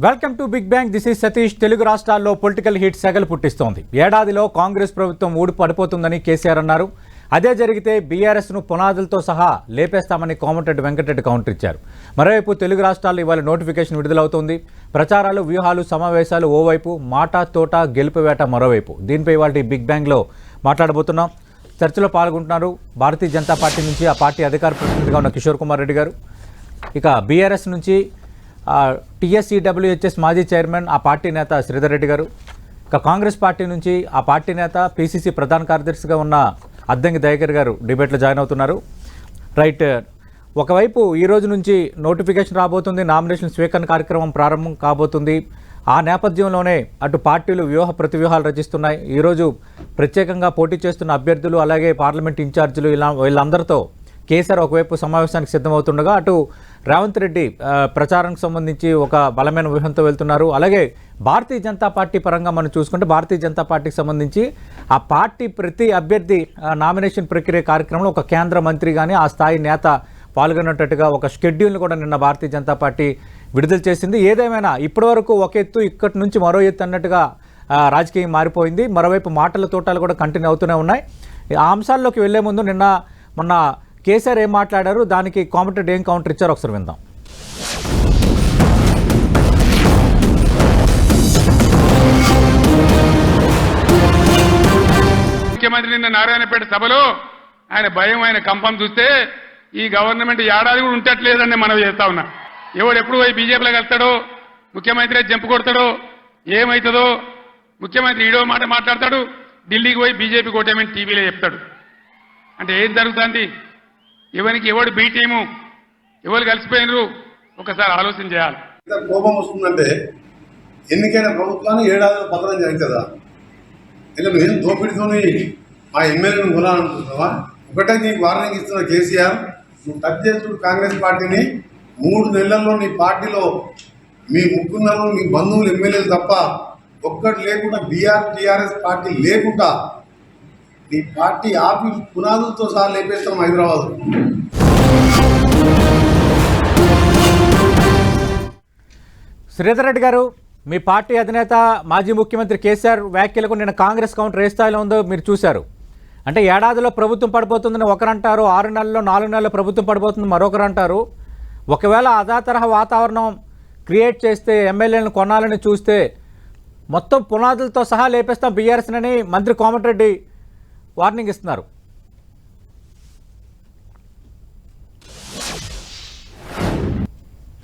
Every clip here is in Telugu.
Welcome to big bang. This is Satish. Telugu రాష్ట్రాల్లో పొలిటికల్ హీట్ సెగలు పుట్టిస్తోంది. ఏడాదిలో కాంగ్రెస్ ప్రభుత్వం ఊడి పడిపోతుందని కేసీఆర్ అన్నారు. అదే జరిగితే బీఆర్ఎస్ను పునాదులతో సహా లేపేస్తామని కోమటిరెడ్డి వెంకటరెడ్డి కౌంటర్ ఇచ్చారు. మరోవైపు తెలుగు రాష్ట్రాల్లో ఇవాళ నోటిఫికేషన్ విడుదలవుతోంది. ప్రచారాలు, వ్యూహాలు, సమావేశాలు ఓవైపు, మాట తోట గెలుపు వేట మరోవైపు. దీనిపై ఇవాళ బిగ్ బ్యాంగ్లో మాట్లాడబోతున్నాం. చర్చలో పాల్గొంటున్నారు భారతీయ జనతా పార్టీ నుంచి ఆ పార్టీ అధికార ప్రతినిధిగా ఉన్న కిషోర్ కుమార్ రెడ్డి గారు, ఇక బీఆర్ఎస్ నుంచి టీఎస్సీడబ్ల్యూహెచ్ఎస్ మాజీ చైర్మన్ ఆ పార్టీ నేత శ్రీధర్ రెడ్డి గారు, ఇక కాంగ్రెస్ పార్టీ నుంచి ఆ పార్టీ నేత పీసీసీ ప్రధాన కార్యదర్శిగా ఉన్న అద్దంకి దయాకర్ గారు డిబేట్లో జాయిన్ అవుతున్నారు. రైట్, ఒకవైపు ఈ రోజు నుంచి నోటిఫికేషన్ రాబోతుంది, నామినేషన్ స్వీకరణ కార్యక్రమం ప్రారంభం కాబోతుంది. ఆ నేపథ్యంలోనే అటు పార్టీలు వ్యూహ ప్రతివ్యూహాలు రచిస్తున్నాయి. ఈరోజు ప్రత్యేకంగా పోటీ చేస్తున్న అభ్యర్థులు, అలాగే పార్లమెంట్ ఇన్ఛార్జీలు వీళ్ళందరితో కేసీఆర్ ఒకవైపు సమావేశానికి సిద్ధమవుతుండగా, అటు రేవంత్ రెడ్డి ప్రచారానికి సంబంధించి ఒక బలమైన వ్యూహంతో వెళ్తున్నారు. అలాగే భారతీయ జనతా పార్టీ పరంగా మనం చూసుకుంటే భారతీయ జనతా పార్టీకి సంబంధించి ఆ పార్టీ ప్రతి అభ్యర్థి నామినేషన్ ప్రక్రియ కార్యక్రమంలో ఒక కేంద్ర మంత్రి కానీ ఆ స్థాయి నేత పాల్గొనేటట్టుగా ఒక షెడ్యూల్ను కూడా నిన్న భారతీయ జనతా పార్టీ విడుదల చేసింది. ఏదేమైనా ఇప్పటివరకు ఒక ఎత్తు, ఇక్కడి నుంచి మరో ఎత్తు అన్నట్టుగా రాజకీయం మారిపోయింది. మరోవైపు మాటల తోటాలు కూడా కంటిన్యూ అవుతూనే ఉన్నాయి. ఆ అంశాల్లోకి వెళ్లే ముందు మొన్న కేసీఆర్ ఏం మాట్లాడారు, దానికి కోమటిరెడ్డి ఏం కౌంటర్ ఇచ్చారో ఒకసారి విందాం. ముఖ్యమంత్రి నిన్న నారాయణపేట సభలో ఆయన భయం, ఆయన కంపం చూస్తే ఈ గవర్నమెంట్ ఏడాది కూడా ఉంటట్లేదని మనం చేస్తా ఉన్నా. ఎవడు ఎప్పుడు పోయి బీజేపీలో కలుస్తాడో, ముఖ్యమంత్రి జంపు కొడతాడో, ఏమవుతుందో, ముఖ్యమంత్రి ఈడో మాట మాట్లాడతాడు, ఢిల్లీకి పోయి బీజేపీ కోటేమని టీవీలో చెప్తాడు. అంటే ఏం జరుగుతుంది? ఎవరికి ఎవడు బీ టీము, ఎవరు కలిసిపోయినరు, ఒకసారి ఆలోచన చేయాలి. కోపం వస్తుందంటే ఎన్నికైన ప్రభుత్వాన్ని ఏడాదిలో పతనం జరుగుతుందా? ఇక నువ్వేం దోపిడితోని మా ఎమ్మెల్యేలను కొనాలనుకుంటున్నావా? ఒకటే నీకు వార్నింగ్ ఇస్తున్న కేసీఆర్, నువ్వు టచ్ చేస్తున్న కాంగ్రెస్ పార్టీని 3 నెలల్లో నీ పార్టీలో మీ ముగ్గురు, మీ బంధువులు ఎమ్మెల్యేలు తప్ప ఒక్కటి లేకుండా టీఆర్ఎస్ పార్టీ లేకుండా నీ పార్టీ ఆఫీస్ పునాదులతో సహా లేపేస్తాం హైదరాబాద్. శ్రీధర్ రెడ్డి గారు, మీ పార్టీ అధినేత మాజీ ముఖ్యమంత్రి కేసీఆర్ వ్యాఖ్యలకు నిన్న కాంగ్రెస్ కౌంటర్ ఏ స్థాయిలో ఉందో మీరు చూశారు. అంటే ఏడాదిలో ప్రభుత్వం పడిపోతుందని ఒకరంటారు, 6 నెలల్లో 4 నెలల్లో ప్రభుత్వం పడిపోతుంది మరొకరు అంటారు. ఒకవేళ అదా తరహా వాతావరణం క్రియేట్ చేస్తే, ఎమ్మెల్యేలను కొనాలని చూస్తే మొత్తం పునాదులతో సహా లేపేస్తాం బీఆర్ఎస్నని మంత్రి కోమటిరెడ్డి వార్నింగ్ ఇస్తున్నారు.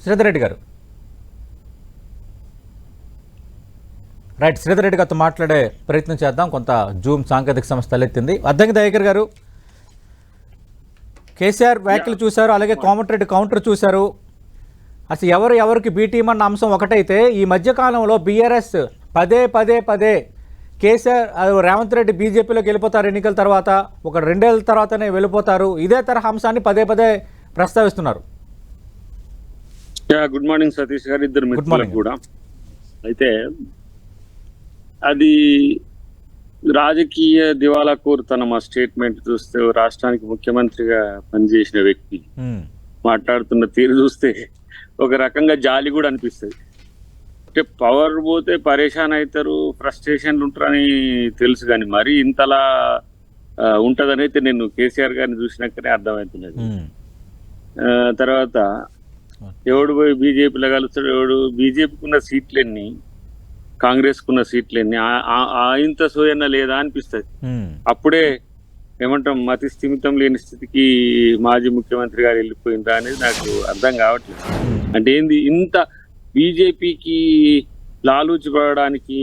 శ్రీధర్ రెడ్డి గారు, రైట్, శ్రీధర్ రెడ్డి గారితో మాట్లాడే ప్రయత్నం చేద్దాం. కొంత జూమ్ సాంకేతిక సమస్య తలెత్తింది. అద్దంకి దయాకర్ గారు, కేసీఆర్ వ్యాఖ్యలు చూశారు, అలాగే కోమటిరెడ్డి కౌంటర్ చూశారు. అసలు ఎవరికి బీటీఎం అన్న అంశం ఒకటైతే, ఈ మధ్యకాలంలో బీఆర్ఎస్ పదే కేసీఆర్ రేవంత్ రెడ్డి బీజేపీలోకి వెళ్ళిపోతారు, ఎన్నికల తర్వాత ఒక 2 ఏళ్ళ తర్వాతనే వెళ్ళిపోతారు, ఇదే తరహా అంశాన్ని పదే ప్రస్తావిస్తున్నారు. గుడ్ మార్నింగ్ సతీష్ గారు, ఇద్దరు మిత్రులకు కూడా. అయితే అది రాజకీయ దివాలా కోరుతనం. ఆ స్టేట్మెంట్ చూస్తే రాష్ట్రానికి ముఖ్యమంత్రిగా పనిచేసిన వ్యక్తి మాట్లాడుతున్న తీరు చూస్తే ఒక రకంగా జాలి కూడా అనిపిస్తుంది. అంటే పవర్ పోతే పరేషాన్ అవుతారు, ఫ్రస్ట్రేషన్లు ఉంటారని తెలుసు, కానీ మరీ ఇంతలా ఉంటదని అయితే నేను కేసీఆర్ గారిని చూసినాకనే అర్థమవుతున్నది. తర్వాత ఎవడు పోయి బీజేపీలో కలుస్తాడు, ఎవడు బీజేపీకి ఉన్న సీట్లన్నీ, కాంగ్రెస్ కున్న సీట్లన్నీ ఇంత సోయన్న లేదా అనిపిస్తుంది. అప్పుడే ఏమంటాం, మతి స్థిమితం లేని స్థితికి మాజీ ముఖ్యమంత్రి గారు వెళ్ళిపోయిందా అనేది నాకు అర్థం కావట్లేదు. అంటే ఏంది, ఇంత బీజేపీకి లాలూచి పడడానికి,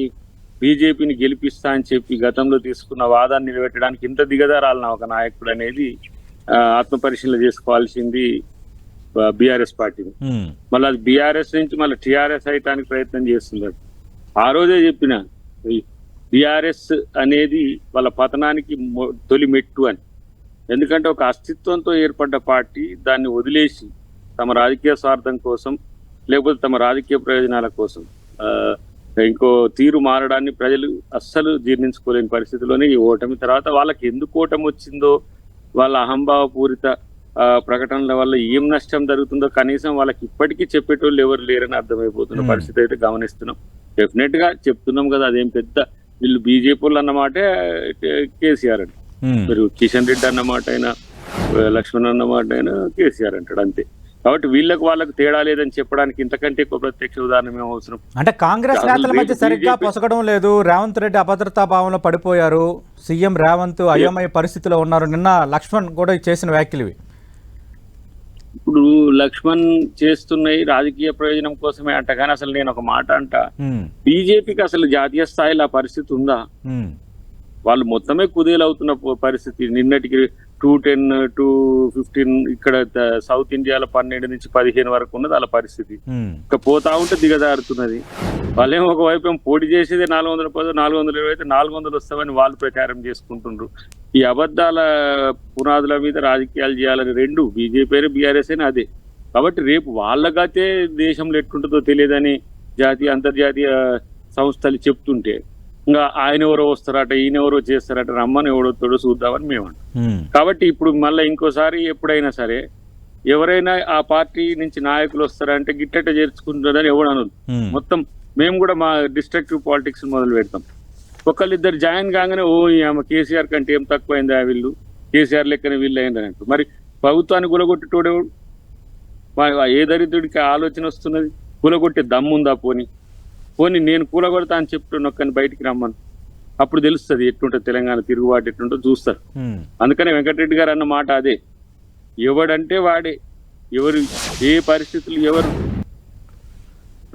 బీజేపీని గెలిపిస్తా అని చెప్పి గతంలో తీసుకున్న వాదాన్ని నిలబెట్టడానికి ఇంత దిగజారాలన్న ఒక నాయకుడు అనేది ఆత్మపరిశీలన చేసుకోవాల్సింది బీఆర్ఎస్ పార్టీని. మళ్ళీ అది బీఆర్ఎస్ నుంచి మళ్ళీ టీఆర్ఎస్ అయ్యడానికి ప్రయత్నం చేస్తున్నారు. ఆ రోజే చెప్పిన, బీఆర్ఎస్ అనేది వాళ్ళ పతనానికి తొలి మెట్టు అని. ఎందుకంటే ఒక అస్తిత్వంతో ఏర్పడ్డ పార్టీ దాన్ని వదిలేసి తమ రాజకీయ స్వార్థం కోసం, లేకపోతే తమ రాజకీయ ప్రయోజనాల కోసం ఇంకో తీరు మారడాన్ని ప్రజలు అస్సలు జీర్ణించుకోలేని పరిస్థితిలోనే ఈ ఓటమి. తర్వాత వాళ్ళకి ఎందుకు ఓటమి వచ్చిందో, వాళ్ళ అహంభావపూరిత ప్రకటనల వల్ల ఏం నష్టం జరుగుతుందో కనీసం వాళ్ళకి ఇప్పటికీ చెప్పేటోళ్ళు ఎవరు లేరని అర్థమైపోతున్న పరిస్థితి అయితే గమనిస్తున్నాం. డెఫినెట్ గా చెప్తున్నాం కదా, అదేం పెద్ద వీళ్ళు బీజేపీ వాళ్ళు అన్నమాటే కేసీఆర్ అంట, మీరు కిషన్ రెడ్డి అన్నమాట అయినా లక్ష్మణ్ అన్నమాట అయినా కేసీఆర్ అంటాడు అంతే. కాబట్టి వాళ్ళకు తేడా లేదని చెప్పడానికి ఇంతకంటే ఎక్కువ ప్రత్యక్ష ఉదాహరణ ఏం అవసరం? అంటే కాంగ్రెస్ నేతల మధ్య సరిగ్గా పొసగడం లేదు. రేవంత్ రెడ్డి అభద్రతా భావంలో పడిపోయారు. సీఎం రేవంత్ అయోమయ పరిస్థితిలో ఉన్నారు. నిన్న లక్ష్మణ్ కూడా చేసిన వ్యాఖ్యలు ఇవి. ఇప్పుడు లక్ష్మణ్ చేస్తున్నాయి రాజకీయ ప్రయోజనం కోసమే అంట, కానీ అసలు నేను ఒక మాట అంట, బీజేపీకి అసలు జాతీయ స్థాయిలో ఆ పరిస్థితి ఉందా? వాళ్ళు మొత్తమే కుదేలవుతున్న పరిస్థితి. నిన్నటికి 210, 215 ఇక్కడ సౌత్ ఇండియాలో 12 నుంచి 15 వరకు ఉన్నది వాళ్ళ పరిస్థితి. ఇంకా పోతా ఉంటే దిగజారుతున్నది. వాళ్ళేమో ఒకవైపు పోటీ చేసేది 410, 420 అయితే 400 వస్తామని వాళ్ళు ప్రచారం చేసుకుంటుండ్రు. ఈ అబద్ధాల పునాదుల మీద రాజకీయాలు చేయాలని రెండు బీజేపీ అయినా బీఆర్ఎస్ అయినా అదే. కాబట్టి రేపు వాళ్ళకైతే దేశంలో ఎట్లుంటుందో తెలియదని జాతీయ అంతర్జాతీయ సంస్థలు చెప్తుంటే ఇంకా ఆయన ఎవరో వస్తారట, ఈయన ఎవరో చేస్తారట, రమ్మని ఎవడొస్తాడో చూద్దామని మేము అంటాం. కాబట్టి ఇప్పుడు మళ్ళీ ఇంకోసారి ఎప్పుడైనా సరే ఎవరైనా ఆ పార్టీ నుంచి నాయకులు వస్తారంటే గిట్టట చేర్చుకుంటారని ఎవడు అనదు. మొత్తం మేము కూడా మా డిస్ట్రక్టివ్ పాలిటిక్స్ మొదలు పెడతాం. ఒకళ్ళిద్దరు జాయిన్ కాగానే ఆమె కేసీఆర్ కంటే ఏం తక్కువైందా వీళ్ళు, కేసీఆర్ లెక్కన వీళ్ళు అయిందని అంటారు. మరి ప్రభుత్వాన్ని కూలగొట్టేటోడేవాడు? ఏ దరిద్రుడికి ఆలోచన వస్తున్నది? కూలగొట్టే దమ్ముందా? పోనీ నేను కూలగొడతా అని చెప్తున్నా ఒక్కని బయటికి రమ్మను, అప్పుడు తెలుస్తుంది ఎట్లుంటుంది తెలంగాణ తిరుగుబాటు ఎట్లుంటో చూస్తారు. అందుకనే వెంకటరెడ్డి గారు అన్న మాట అదే, ఎవడంటే వాడే, ఎవరు ఏ పరిస్థితులు ఎవరు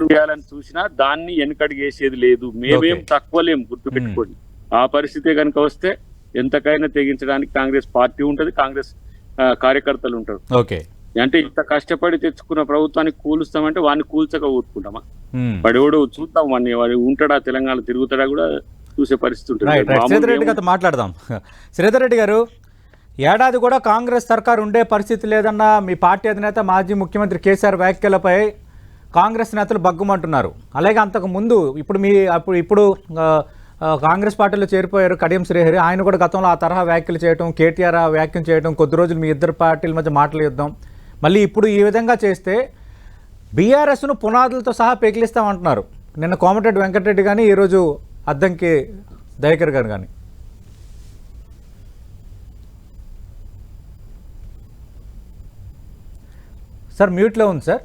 చేయాలని చూసినా దాన్ని వెనకడిగేసేది లేదు. మేమేం తక్కువలేం, గుర్తుపెట్టుకోండి. ఆ పరిస్థితే కనుక వస్తే ఎంతకైనా తెగించడానికి కాంగ్రెస్ పార్టీ ఉంటది, కాంగ్రెస్ కార్యకర్తలు ఉంటారు. అంటే ఇంత కష్టపడి తెచ్చుకున్న ప్రభుత్వాన్ని కూలుస్తామంటే వాడిని కూల్చక ఊరుకుంటామా? వాడు చూద్దాం, వాడు ఉంటాడా తెలంగాణ తిరుగుతాడా కూడా చూసే పరిస్థితి ఉంటుంది. శ్రీధర్ రెడ్డి గారితో మాట్లాడదాం. శ్రీధర్ రెడ్డి గారు, ఏడాది కూడా కాంగ్రెస్ సర్కార్ ఉండే పరిస్థితి లేదన్న మీ పార్టీ అధినేత మాజీ ముఖ్యమంత్రి కేసీఆర్ వ్యాఖ్యలపై కాంగ్రెస్ నేతలు బగ్గుమంటున్నారు. అలాగే అంతకు ముందు ఇప్పుడు కాంగ్రెస్ పార్టీలో చేరిపోయారు కడియం శ్రీహరి, ఆయన కూడా గతంలో ఆ తరహా వ్యాఖ్యలు చేయడం, కేటీఆర్ వ్యాఖ్యలు చేయడం, కొద్ది రోజులు మీ ఇద్దరు పార్టీల మధ్య మాటలు యుద్ధం, మళ్ళీ ఇప్పుడు ఈ విధంగా చేస్తే బీఆర్ఎస్ను పునాదులతో సహా పెకిలిస్తామంటున్నారు. నిన్న కోమటిరెడ్డి వెంకటరెడ్డి కానీ ఈరోజు అద్దంకి దయాకర్ గారు కానీ. సార్ మ్యూట్లో ఉంది సార్.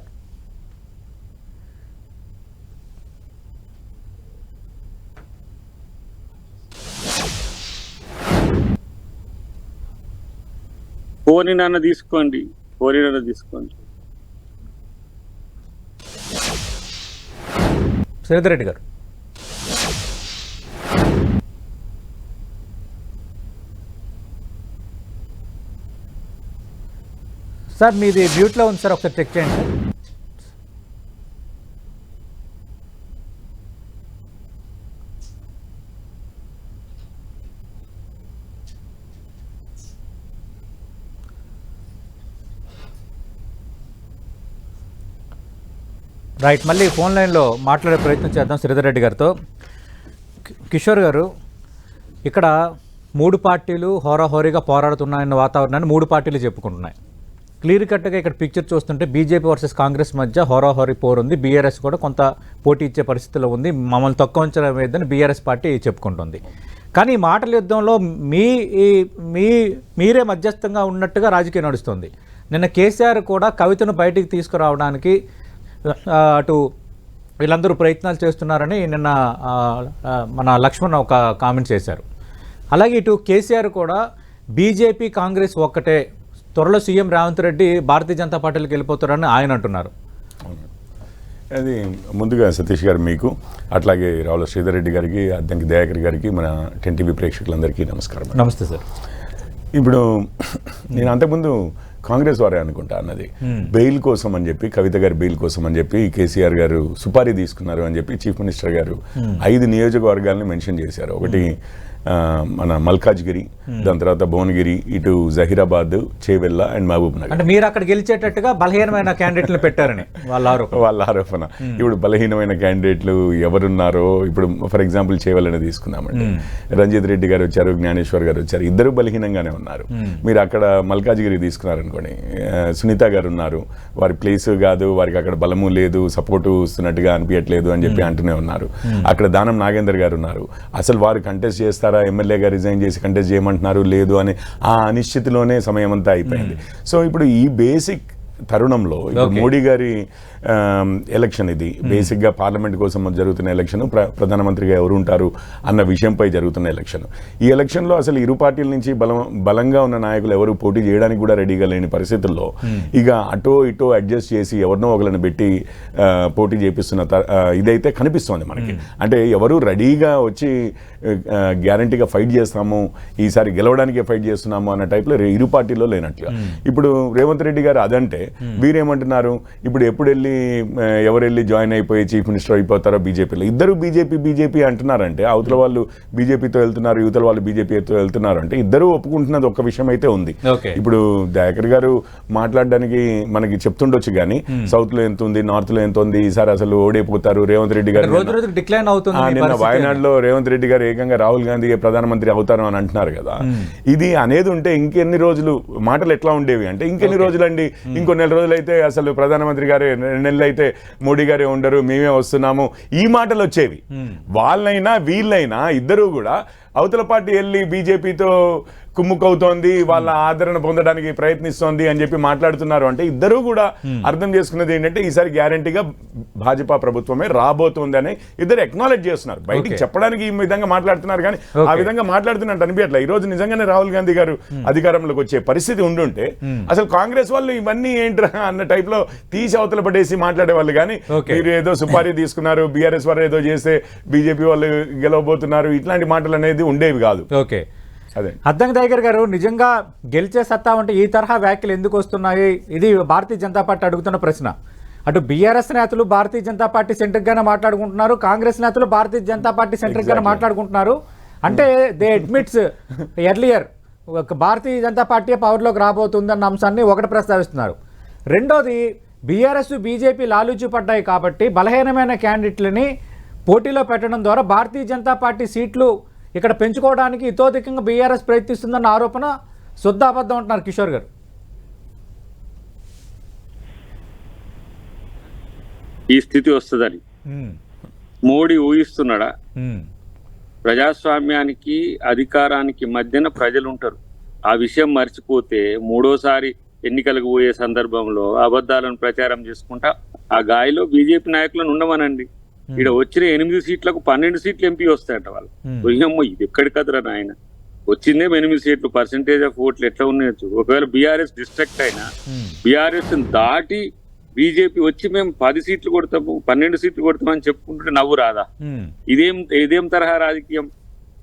పోనీ నన్ను తీసుకోండి. శ్రీధర్ రెడ్డి గారు, సార్ మీది మ్యూట్లో ఉంది సార్, ఒకసారి చెక్ చేయండి సార్. రైట్, మళ్ళీ ఫోన్ లైన్లో మాట్లాడే ప్రయత్నం చేద్దాం శ్రీధర్ రెడ్డి గారితో. కిషోర్ గారు, ఇక్కడ మూడు పార్టీలు హోరాహోరీగా పోరాడుతున్నాయన్న వాతావరణాన్ని మూడు పార్టీలు చెప్పుకుంటున్నాయి. క్లియర్ కట్గా ఇక్కడ పిక్చర్ చూస్తుంటే బీజేపీ వర్సెస్ కాంగ్రెస్ మధ్య హోరాహోరీ పోరు ఉంది. బీఆర్ఎస్ కూడా కొంత పోటీ ఇచ్చే పరిస్థితిలో ఉంది. మమ్మల్ని తక్కువ అంచనా వేయద్దని బీఆర్ఎస్ పార్టీ చెప్పుకుంటుంది. కానీ ఈ మాటల యుద్ధంలో మీరే మధ్యస్థంగా ఉన్నట్టుగా రాజకీయం నడుస్తుంది. నిన్న కేసీఆర్ కూడా కవితను బయటికి తీసుకురావడానికి అటు వీళ్ళందరూ ప్రయత్నాలు చేస్తున్నారని నిన్న మన లక్ష్మణ్ ఒక కామెంట్ చేశారు. అలాగే ఇటు కేసీఆర్ కూడా బీజేపీ కాంగ్రెస్ ఒక్కటే, త్వరలో సీఎం రేవంత్ రెడ్డి భారతీయ జనతా పార్టీకి వెళ్ళిపోతారని ఆయన అంటున్నారు. అది ముందుగా సతీష్ గారు మీకు, అట్లాగే రావుల శ్రీధర్ రెడ్డి గారికి, అద్దంకి దయాకర్ గారికి, మన 10 టీవీ ప్రేక్షకులందరికీ నమస్కారం. నమస్తే సార్. ఇప్పుడు నేను అంతకుముందు కాంగ్రెస్ వారే అనుకుంటా అన్నది, బెయిల్ కోసం అని చెప్పి, కవిత గారి బెయిల్ కోసం అని చెప్పి కేసీఆర్ గారు సుపారీ తీసుకున్నారు అని చెప్పి చీఫ్ మినిస్టర్ గారు 5 నియోజకవర్గాలను మెన్షన్ చేశారు. ఒకటి మన మల్కాజ్గిరి, దాని తర్వాత భువనగిరి, ఇటు జహీరాబాద్, చేవెళ్ళ అండ్ మహబూబ్ నగర్. అంటే మీరు అక్కడ గెలిచేటట్టుగా బలహీనమైన క్యాండిడేట్లను పెట్టారని వాళ్ళ ఆరోపణ. ఇప్పుడు బలహీనమైన క్యాండిడేట్లు ఎవరున్నారో, ఇప్పుడు ఫర్ ఎగ్జాంపుల్ చేవెళ్ళని తీసుకుందామండి. రంజిత్ రెడ్డి గారు వచ్చారు, జ్ఞానేశ్వర్ గారు వచ్చారు, ఇద్దరు బలహీనంగానే ఉన్నారు. మీరు అక్కడ మల్కాజ్గిరి తీసుకున్నారనుకోండి, సునీత గారు ఉన్నారు, వారి ప్లేస్ కాదు, వారికి అక్కడ బలము లేదు, సపోర్టు వస్తున్నట్టుగా అనిపించట్లేదు అని చెప్పి అంటూనే ఉన్నారు. అక్కడ దానం నాగేందర్ గారు ఉన్నారు, అసలు వారు కంటెస్ట్ చేస్తారా, ఎమ్మెల్యేగా రిజైన్ చేసి కంటెస్ట్ చేయమంటున్నారు లేదు అని ఆ అనిశ్చితిలోనే సమయం అంతా అయిపోయింది. సో ఇప్పుడు ఈ బేసిక్ తరుణంలో ఇప్పుడు మోడీ గారి ఎలక్షన్ ఇది బేసిక్గా పార్లమెంట్ కోసం జరుగుతున్న ఎలక్షన్, ప్రధానమంత్రిగా ఎవరు ఉంటారు అన్న విషయంపై జరుగుతున్న ఎలక్షన్. ఈ ఎలక్షన్లో అసలు ఇరు పార్టీల నుంచి బలంగా ఉన్న నాయకులు ఎవరు పోటీ చేయడానికి కూడా రెడీగా లేని పరిస్థితుల్లో ఇక అటో ఇటో అడ్జస్ట్ చేసి ఎవరినో ఒకరిని పెట్టి పోటీ చేపిస్తున్న ఇదైతే కనిపిస్తోంది మనకి. అంటే ఎవరు రెడీగా వచ్చి గ్యారంటీగా ఫైట్ చేస్తాము, ఈసారి గెలవడానికే ఫైట్ చేస్తున్నాము అన్న టైప్లో ఇరు పార్టీల్లో లేనట్లుగా. ఇప్పుడు రేవంత్ రెడ్డి గారు అదంటే వీరేమంటున్నారు, ఇప్పుడు ఎవరు వెళ్ళి జాయిన్ అయిపోయి చీఫ్ మినిస్టర్ అయిపోతారో బీజేపీలో. ఇద్దరు బీజేపీ అంటున్నారంటే అవతల వాళ్ళు బీజేపీతో వెళ్తున్నారు, యువతల వాళ్ళు బీజేపీతో వెళ్తున్నారు అంటే ఇద్దరు ఒప్పుకుంటున్నది ఒక్క విషయం అయితే ఉంది. ఇప్పుడు దయాకర్ గారు మాట్లాడడానికి మనకి చెప్తుండొచ్చు కానీ సౌత్ లో ఎంత ఉంది, నార్త్ లో ఎంత ఉంది, ఈసారి అసలు ఓడిపోతారు రేవంత్ రెడ్డి గారు. నిన్న వాయనాడులో రేవంత్ రెడ్డి గారు ఏకంగా రాహుల్ గాంధీ ప్రధానమంత్రి అవుతారు అని అంటున్నారు కదా. ఇది అనేది ఉంటే ఇంకెన్ని రోజులు మాటలు ఎట్లా ఉండేవి అంటే, ఇంకెన్ని రోజులు అండి, ఇంకో నెల రోజులు అయితే అసలు ప్రధానమంత్రి గారు, 2 నెలలు అయితే మోడీ గారే ఉండరు, మేమే వస్తున్నాము, ఈ మాటలు వచ్చేవి. వాళ్ళైనా వీళ్ళైనా ఇద్దరు కూడా అవతల పార్టీ వెళ్ళి బీజేపీతో కుమ్ముకవుతోంది, వాళ్ళ ఆదరణ పొందడానికి ప్రయత్నిస్తోంది అని చెప్పి మాట్లాడుతున్నారు అంటే ఇద్దరూ కూడా అర్థం చేసుకున్నది ఏంటంటే ఈసారి గ్యారంటీగా భాజపా ప్రభుత్వమే రాబోతోంది అని ఇద్దరు ఎక్నాలెడ్జ్ చేస్తున్నారు. బయటికి చెప్పడానికి ఈ విధంగా మాట్లాడుతున్నారు కానీ ఆ విధంగా మాట్లాడుతున్నట్టు అనిపించట్లే. ఈ రోజు నిజంగానే రాహుల్ గాంధీ గారు అధికారంలోకి వచ్చే పరిస్థితి ఉండుంటే అసలు కాంగ్రెస్ వాళ్ళు ఇవన్నీ ఏంట్రా అన్న టైప్ లో తీసి అవతల పడేసి మాట్లాడే వాళ్ళు కానీ, మీరు ఏదో సుపారీ తీసుకున్నారు, బీఆర్ఎస్ వారు ఏదో చేస్తే బీజేపీ వాళ్ళు గెలవబోతున్నారు, ఇట్లాంటి మాటలు అనేది ఉండేవి కాదు. ఓకే, అద్దంకి దయాకర్ గారు, నిజంగా గెలిచే సత్తా అంటే ఈ తరహా వ్యాఖ్యలు ఎందుకు వస్తున్నాయి? ఇది భారతీయ జనతా పార్టీ అడుగుతున్న ప్రశ్న. అటు బీఆర్ఎస్ నేతలు భారతీయ జనతా పార్టీ సెంట్రిక్ గానే మాట్లాడుకుంటున్నారు, కాంగ్రెస్ నేతలు భారతీయ జనతా పార్టీ సెంట్రిక్ గానే మాట్లాడుకుంటున్నారు. అంటే they admits earlier Bharatiya Janata Party పవర్లోకి రాబోతుంది అన్న అంశాన్ని ఒకటి ప్రస్తావిస్తున్నారు. రెండోది, బీఆర్ఎస్ బీజేపీ లాలూచి పడ్డాయి కాబట్టి బలహీనమైన క్యాండిడేట్లని పోటీలో పెట్టడం ద్వారా భారతీయ జనతా పార్టీ సీట్లు ఇక్కడ పెంచుకోవడానికి ఇతోధికంగా బీఆర్ఎస్ ప్రయత్నిస్తుందన్న ఆరోపణ శుద్ధాబద్ధం అంటున్నారు కిషోర్ గారు. ఈ స్థితి వస్తుందని మోడీ ఊహిస్తున్నాడా? ప్రజాస్వామ్యానికి అధికారానికి మధ్యన ప్రజలు ఉంటారు. ఆ విషయం మర్చిపోతే మూడోసారి ఎన్నికలకు పోయే సందర్భంలో అబద్ధాలను ప్రచారం చేసుకుంటా ఆ గాయలో బీజేపీ నాయకులను ఉండమనండి. ఇక్కడ వచ్చిన 8 సీట్లకు 12 సీట్లు ఎంపీ వస్తాయట వాళ్ళు. పోయినమ్మో ఇది ఎక్కడి కదరా నాయన, వచ్చిందే 8 సీట్లు, పర్సెంటేజ్ ఆఫ్ ఓట్లు ఎట్లా ఉన్నాయి. ఒకవేళ బీఆర్ఎస్ డిస్ట్రాక్ట్ అయినా బీఆర్ఎస్ దాటి బీజేపీ వచ్చి మేము 10 సీట్లు కొడతాము, 12 సీట్లు కొడతామని చెప్పుకుంటుంటే నవ్వు రాదా? ఇదేం తరహా రాజకీయం?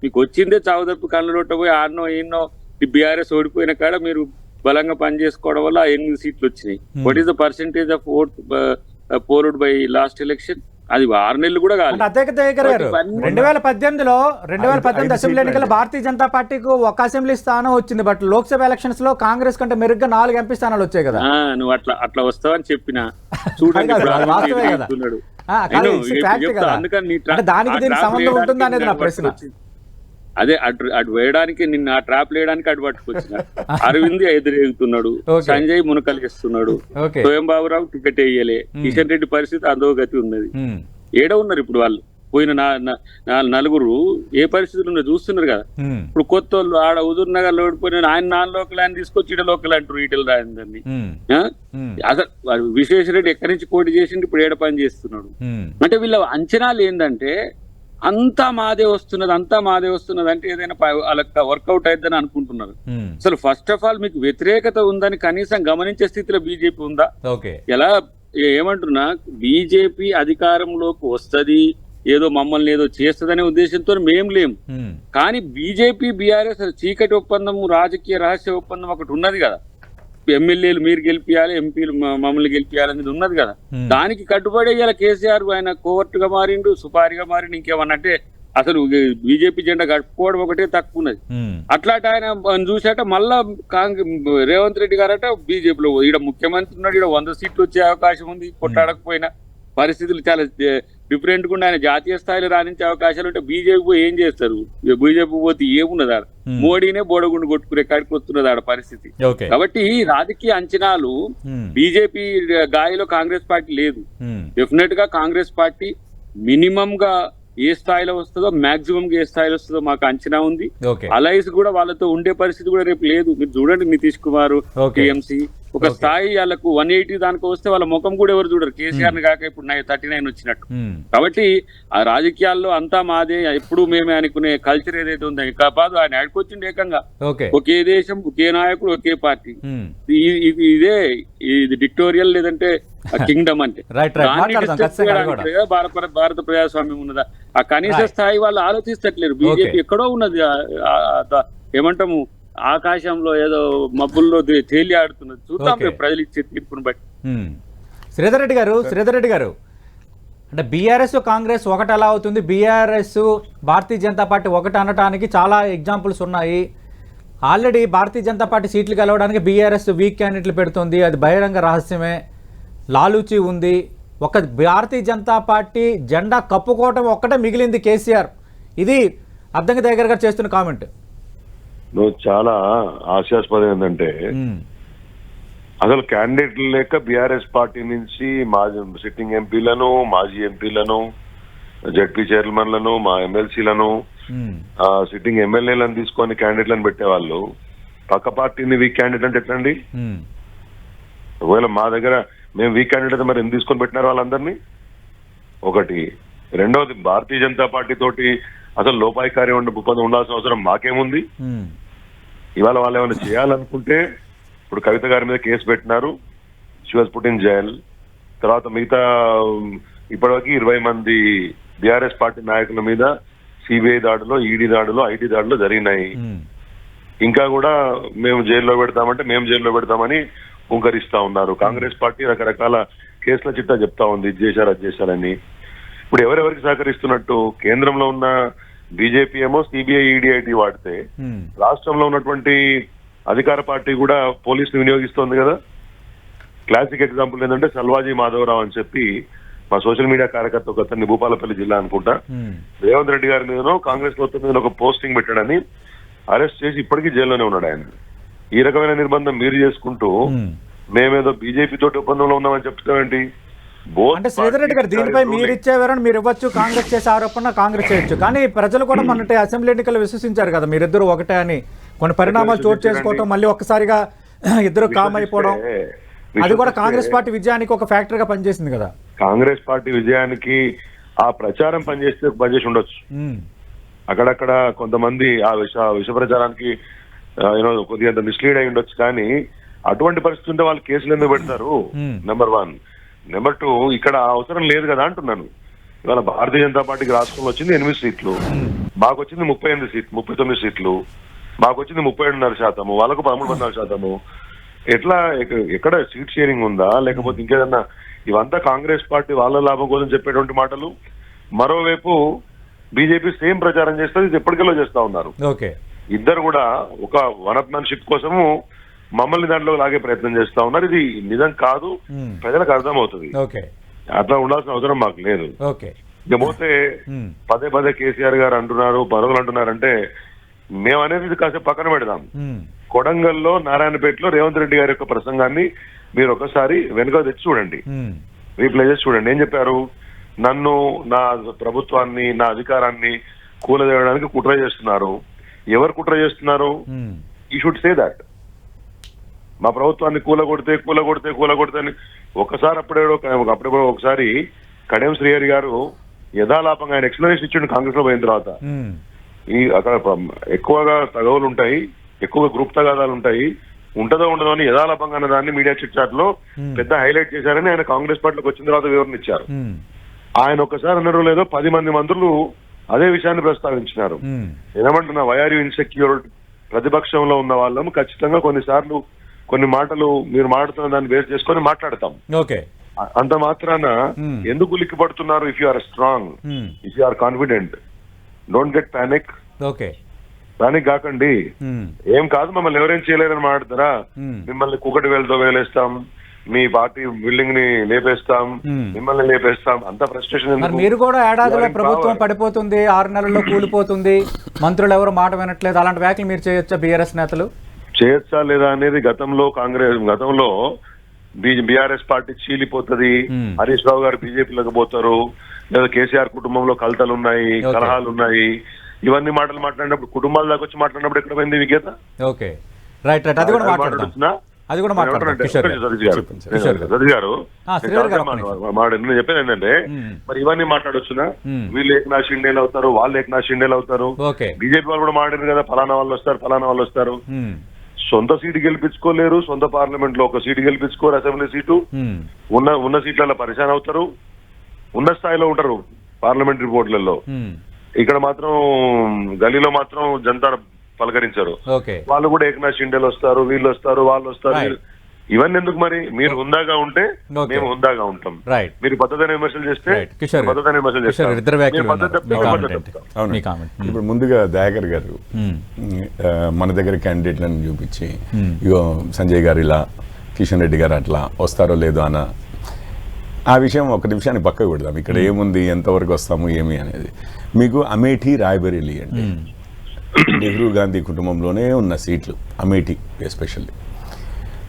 మీకు వచ్చిందే చావుదప్పు కళ్ళలోట పోయి ఆడనో ఎన్నో బీఆర్ఎస్ ఓడిపోయిన కాడ మీరు బలంగా పనిచేసుకోవడం వల్ల 8 సీట్లు వచ్చినాయి. What is the percentage of vote polled by last election? అది 6 నెలలు కూడా కాదు. 2018 అసెంబ్లీ ఎన్నికల భారతీయ జనతా పార్టీకి ఒక అసెంబ్లీ స్థానం వచ్చింది, బట్ లోక్సభ ఎలక్షన్స్ లో కాంగ్రెస్ కంటే మెరుగ్గా 4 ఎంపీ స్థానాలు వచ్చాయి కదా. నువ్వు అట్లా వస్తావని చెప్పినా చూడండి, దానికి దీనికి సంబంధం ఉంటుంది అనేది నా ప్రశ్న. అదే అటు వేయడానికి నిన్న ఆ ట్రాప్ వేయడానికి అటు పట్టుకొచ్చిన అరవింద్ ఎదురెగుతున్నాడు, సంజయ్ మునకలిస్తున్నాడు, స్వయం బాబురావు టికెట్ వేయలే, కిషన్ రెడ్డి పరిస్థితి అధోగతి ఉన్నది. ఏడ ఉన్నారు ఇప్పుడు వాళ్ళు? పోయిన 4 ఏ పరిస్థితులు ఉన్నది చూస్తున్నారు కదా. ఇప్పుడు కొత్త వాళ్ళు ఆడ హుజూర్ నగర్ లో ఓడిపోయిన ఆయన నాన్ లోకల్ ఆయన తీసుకొచ్చి ఇట లోకల్ అంటారు, ఈటల రాజేందర్ని. అసలు విశ్వేశ్వరరెడ్డి ఎక్కడి నుంచి పోటీ చేసిండు, ఇప్పుడు ఏడ పని చేస్తున్నాడు. అంటే వీళ్ళ అంచనాలు ఏంటంటే అంతా మాదే వస్తున్నది అంటే ఏదైనా వాళ్ళకి వర్కౌట్ అయిద్దని అనుకుంటున్నారు. అసలు ఫస్ట్ ఆఫ్ ఆల్ మీకు వ్యతిరేకత ఉందని కనీసం గమనించే స్థితిలో బీజేపీ ఉందా? ఎలా ఏమంటున్నా, బీజేపీ అధికారంలోకి వస్తుంది, ఏదో మమ్మల్ని ఏదో చేస్తుందనే ఉద్దేశంతో మేం లేం. కానీ బీజేపీ బీఆర్ఎస్ చీకటి ఒప్పందం, రాజకీయ రహస్య ఒప్పందం ఒకటి ఉన్నది కదా. ఎమ్మెల్యేలు మీరు గెలిపియాలి, ఎంపీలు మమ్మల్ని గెలిపియాలి అనేది ఉన్నది కదా. దానికి కట్టుబడి ఇలా కేసీఆర్ ఆయన కోవర్టుగా మారిండు, సుపారిగా మారిండు, ఇంకేమన్నంటే అసలు బీజేపీ జెండా కట్టుకోవడం ఒకటే తక్కువ ఉన్నది. అట్లాంటి ఆయన చూసాట మళ్ళా రేవంత్ రెడ్డి గారట బీజేపీలో ఈడ ముఖ్యమంత్రి ఉన్నాడు, ఈడ 100 సీట్లు వచ్చే అవకాశం ఉంది. కొట్టాడకపోయినా పరిస్థితులు చాలా డిఫరెంట్ గా ఆయన జాతీయ స్థాయిలో రాణించే అవకాశాలు ఉంటే బీజేపీ పోయి ఏం చేస్తారు? బీజేపీ పోతే ఏమున్నది ఆడ? మోడీనే బోడగుండు కొట్టుకునే కాడికి వస్తున్నది ఆడ పరిస్థితి. కాబట్టి రాజకీయ అంచనాలు బీజేపీ గాయలో కాంగ్రెస్ పార్టీ లేదు. డెఫినెట్ గా కాంగ్రెస్ పార్టీ మినిమం గా ఏ స్థాయిలో వస్తుందో మాక్సిమం గా ఏ స్థాయిలో వస్తుందో మాకు అంచనా ఉంది. అలైస్ కూడా వాళ్ళతో ఉండే పరిస్థితి కూడా రేపు లేదు. మీరు చూడండి, నితీష్ కుమార్, టీఎంసీ ఒక స్థాయి వాళ్ళకు 180 దానికి వస్తే వాళ్ళ ముఖం కూడా ఎవరు చూడరు. కేసీఆర్ ని కాక ఇప్పుడు 39 వచ్చినట్టు. కాబట్టి ఆ రాజకీయాల్లో అంతా మాదే, ఎప్పుడు మేమే అనుకునే కల్చర్ ఏదైతే ఉందో ఇంకా కాదు. ఆయన ఆడుకొచ్చింది ఏకంగా ఒకే దేశం, ఒకే నాయకుడు, ఒకే పార్టీ. ఇది డిక్టోరియల్ లేదంటే కింగ్డమ్ అంటే భారత ప్రజాస్వామ్యం ఉన్నదా? ఆ కనీస స్థాయి వాళ్ళు ఆలోచిస్తట్లేరు. బీజేపీ ఎక్కడో ఉన్నది, ఏమంటాము ఆకాశంలో ఏదో మబ్బుల్లో తేలి ఆడుతున్నది. చూద్దాం ప్రజలు ఇచ్చే తీర్పును బట్టి. శ్రీధర్ రెడ్డి గారు అంటే బీఆర్ఎస్ కాంగ్రెస్ ఒకటి ఎలా అవుతుంది? బీఆర్ఎస్ భారతీయ జనతా పార్టీ ఒకటి అనడానికి చాలా ఎగ్జాంపుల్స్ ఉన్నాయి. ఆల్రెడీ భారతీయ జనతా పార్టీ సీట్లు గెలవడానికి బీఆర్ఎస్ వీక్ క్యాండిడేట్లు పెడుతుంది, అది బహిరంగ రహస్యమే. లాలూచి ఉంది. ఒక భారతీయ జనతా పార్టీ జెండా కప్పుకోవటం ఒక్కటే మిగిలింది కేసీఆర్. ఇది అద్దంకి దగ్గర గారు చేస్తున్న కామెంట్. నువ్వు చాలా హాస్యాస్పదం ఏంటంటే అసలు క్యాండిడేట్లు లేక బీఆర్ఎస్ పార్టీ నుంచి మాజీ సిట్టింగ్ ఎంపీలను, మాజీ ఎంపీలను, జడ్పీ చైర్మన్లను, మా ఎమ్మెల్సీలను, సిట్టింగ్ ఎమ్మెల్యేలను తీసుకొని క్యాండిడేట్లను పెట్టేవాళ్ళు పక్క పార్టీని వీక్ క్యాండిడేట్ అంటే ఎట్లండి? ఒకవేళ మా దగ్గర మేము వీక్ క్యాండిడేట్ మరి ఎందుకు తీసుకొని పెట్టినారు వాళ్ళందరినీ? ఒకటి. రెండవది, భారతీయ జనతా పార్టీ తోటి అసలు లోపాయికారి ఒప్పందం ఉండాల్సిన అవసరం మాకేముంది? ఇవాళ వాళ్ళు ఏమైనా చేయాలనుకుంటే ఇప్పుడు కవిత గారి మీద కేసు పెట్టినారు, she was put in jail. తర్వాత మిగతా ఇప్పటివరకు 20 మంది బీఆర్ఎస్ పార్టీ నాయకుల మీద సిబిఐ దాడులో, ఈడీ దాడులో, ఐటీ దాడులో జరిగినాయి. ఇంకా కూడా మేము జైల్లో పెడతామంటే మేము జైల్లో పెడతామని హుంకరిస్తా ఉన్నారు. కాంగ్రెస్ పార్టీ రకరకాల కేసుల చిట్టా చెప్తా ఉంది, ఇది చేశారు అది చేశారని. ఇప్పుడు ఎవరెవరికి సహకరిస్తున్నట్టు? కేంద్రంలో ఉన్న బీజేపీ ఏమో సిబిఐ, ఈడీ, ఐటీ వాడితే రాష్ట్రంలో ఉన్నటువంటి అధికార పార్టీ కూడా పోలీసులు వినియోగిస్తోంది కదా. క్లాసిక్ ఎగ్జాంపుల్ ఏంటంటే సల్వాజీ మాధవరావు అని చెప్పి మా సోషల్ మీడియా కార్యకర్త ఒక అతన్ని, భూపాలపల్లి జిల్లా అనుకుంటా, రేవంత్ రెడ్డి గారి మీదనో కాంగ్రెస్ ప్రభుత్వం మీద ఒక పోస్టింగ్ పెట్టాడని అరెస్ట్ చేసి ఇప్పటికీ జైల్లోనే ఉన్నాడు ఆయన. ఈ రకమైన నిర్బంధం మీరు చేసుకుంటూ మేమేదో బీజేపీ తోటి ఒప్పందంలో ఉన్నామని చెప్తామేంటి? అంటే శ్రీధర్ రెడ్డి గారు దీనిపై మీరు ఇచ్చేవారని మీరు ఇవ్వచ్చు, కాంగ్రెస్ చేసే ఆరోపణ కాంగ్రెస్ చేయొచ్చు. కానీ ప్రజలు కూడా మొన్నటి అసెంబ్లీ ఎన్నికలు విశ్వసించారు కదా మీరిద్దరు ఒకటే అని. కొన్ని పరిణామాలు చోటు చేసుకోవటం, మళ్ళీ ఒక్కసారిగా ఇద్దరు కామ్ అయిపోవడం, అది కూడా కాంగ్రెస్ పార్టీ విజయానికి ఒక ఫ్యాక్టర్ గా పనిచేసింది కదా. కాంగ్రెస్ పార్టీ విజయానికి ఆ ప్రచారం పనిచేసి ఉండొచ్చు. అక్కడక్కడ కొంతమంది ఆ విష ప్రచారానికి కొద్దిగా మిస్లీడ్ అయి ఉండొచ్చు. కానీ అటువంటి పరిస్థితి ఉంటే వాళ్ళు కేసులు ఎందుకు పెడతారు? నెంబర్ 1. నెంబర్ 2, ఇక్కడ అవసరం లేదు కదా అంటున్నాను. ఇవాళ భారతీయ జనతా పార్టీకి రాష్ట్రంలో వచ్చింది 8 సీట్లు, మాకు వచ్చింది 39 సీట్లు, మాకు వచ్చింది 37.5%, వాళ్ళకు 13.4%. ఎట్లా? ఎక్కడ సీట్ షేరింగ్ ఉందా లేకపోతే ఇంకేదన్నా? ఇవంతా కాంగ్రెస్ పార్టీ వాళ్ళ లాభం కోసం చెప్పేటువంటి మాటలు. మరోవైపు బీజేపీ సేమ్ ప్రచారం చేస్తుంది, ఇది ఎప్పటికెల్లో చేస్తా ఉన్నారు. ఇద్దరు కూడా ఒక వనప్మెన్షిప్ కోసము మమ్మల్ని దాంట్లో లాగే ప్రయత్నం చేస్తా ఉన్నారు. ఇది నిజం కాదు, ప్రజలకు అర్థమవుతుంది. అట్లా ఉండాల్సిన అవసరం మాకు లేదు. ఇకపోతే పదే కేసీఆర్ గారు అంటున్నారు, పదవులు అంటున్నారంటే మేము అనేది ఇది కాసేపు పక్కన పెడదాం. కొడంగల్లో, నారాయణపేటలో రేవంత్ రెడ్డి గారి యొక్క ప్రసంగాన్ని మీరు ఒకసారి వెనుక తెచ్చి చూడండి, రీప్లే చేసి చూడండి. ఏం చెప్పారు? నన్ను, నా ప్రభుత్వాన్ని, నా అధికారాన్ని కూలదేయడానికి కుట్ర చేస్తున్నారు. ఎవరు కుట్ర చేస్తున్నారు? ఈ షుడ్ సే దాట్. మా ప్రభుత్వాన్ని కూలగొడితే అని ఒకసారి అప్పుడెప్పుడో ఒకసారి కడియం శ్రీహరి గారు యథాలాపంగా ఆయన ఎక్స్ప్లెనేషన్ ఇచ్చిండు కాంగ్రెస్ లో పోయిన తర్వాత. అక్కడ ఎక్కువగా తగవులు ఉంటాయి, ఎక్కువగా గ్రూప్ తగాదాలు ఉంటాయి, ఉంటదో ఉండదో అని యథాలాపంగా అన్న దాన్ని మీడియా చిట్ చాట్ లో పెద్ద హైలైట్ చేశారని ఆయన కాంగ్రెస్ పార్టీలోకి వచ్చిన తర్వాత వివరణ ఇచ్చారు. ఆయన ఒక్కసారి అన్నారు లేదో 10 మంది మంత్రులు అదే విషయాన్ని ప్రస్తావించినారు. ఏమంటున్నా, వై ఆర్ యు ఇన్సెక్యూర్? ప్రతిపక్షంలో ఉన్న వాళ్ళము ఖచ్చితంగా కొన్నిసార్లు కొన్ని మాటలు మీరు మాట్లాడుతున్న దాన్ని బేస్ చేసుకొని మాట్లాడతాం. అంత మాత్రాన ఎందుకు లిక్కి పడుతున్నారు? If you are strong, if you are confident, don't get panic. Okay. Panic కాకండి. ఏం కాదు, మమ్మల్ని ఎవరేం చేయలేరని మాట్లాడతారా? మిమ్మల్ని కుకటి వేలతో వేలేస్తాం, మీ పార్టీ బిల్డింగ్ ని లేపేస్తాం, మిమ్మల్ని లేపేస్తాం, అంత ఫ్రస్ట్రేషన్. మరి మీరు కూడా ఏడాదిలో ప్రభుత్వం పడిపోతుంది, 6 నెలల్లో కూలిపోతుంది, మంత్రులు ఎవరు మాట వినట్లేదు, అలాంటి వ్యాఖ్యలు మీరు చేయొచ్చా బీఆర్ఎస్ నేతలు? చేయొచ్చా లేదా అనేది గతంలో బీఆర్ఎస్ పార్టీ చీలిపోతుంది, హరీష్ రావు గారు బీజేపీలోకి పోతారు, లేదా కేసీఆర్ కుటుంబంలో కలతలు ఉన్నాయి, కలహాలు ఉన్నాయి, ఇవన్నీ మాటలు మాట్లాడినప్పుడు, కుటుంబాల దాకా వచ్చి మాట్లాడినప్పుడు ఎక్కడ పోయింది విజ్ఞత? ఓకే, రైట్ రైట్, అది కూడా మాట్లాడుతున్నా, అది కూడా మాట్లాడతాం. నేను చెప్పేది ఏంటంటే, మరి ఇవన్నీ మాట్లాడొచ్చునా? వీళ్ళు ఏకనాథ్ షిండేలు అవుతారు, వాళ్ళు ఏకనాథ్ షిండేలు అవుతారు, బీజేపీ వాళ్ళు కూడా మాట్లాడారు కదా, ఫలానా వాళ్ళు వస్తారు, ఫలానా వాళ్ళు వస్తారు. సొంత సీటు గెలిపించుకోలేరు, సొంత పార్లమెంట్ లో ఒక సీటు గెలిపించుకోరు, అసెంబ్లీ సీటు ఉన్న సీట్లలో పరిశాన్ అవుతారు, ఉన్న స్థాయిలో ఉంటారు పార్లమెంటరీ బోర్డులలో. ఇక్కడ మాత్రం గలీలో మాత్రం జనతా పలకరించారు. వాళ్ళు కూడా ఏకనాథ్ షిండేలు వస్తారు, వీళ్ళు వస్తారు, వాళ్ళు వస్తారు. ఇవన్నీ ఎందుకు? మరి మీరు హుందాగా ఉంటే మేము హుందాగా ఉంటాం, మీరు పద్ధతిని విమర్శలు చేస్తే పద్ధతిని విమర్శలు చేస్తారు. ఇప్పుడు ముందుగా దయాకర్ గారు మన దగ్గర క్యాండిడేట్లను చూపించి, ఇగో సంజయ్ గారు ఇలా, కిషన్ రెడ్డి గారు అట్లా వస్తారో లేదో అన్న ఆ విషయం ఒక నిమిషాన్ని పక్కకు పెడదాం. ఇక్కడ ఏముంది, ఎంతవరకు వస్తాము ఏమి అనేది. మీకు అమేఠీ, రాయ్బరేలీ అంటే నెహ్రూ గాంధీ కుటుంబంలోనే ఉన్న సీట్లు, అమేఠీ ఎస్పెషల్లీ.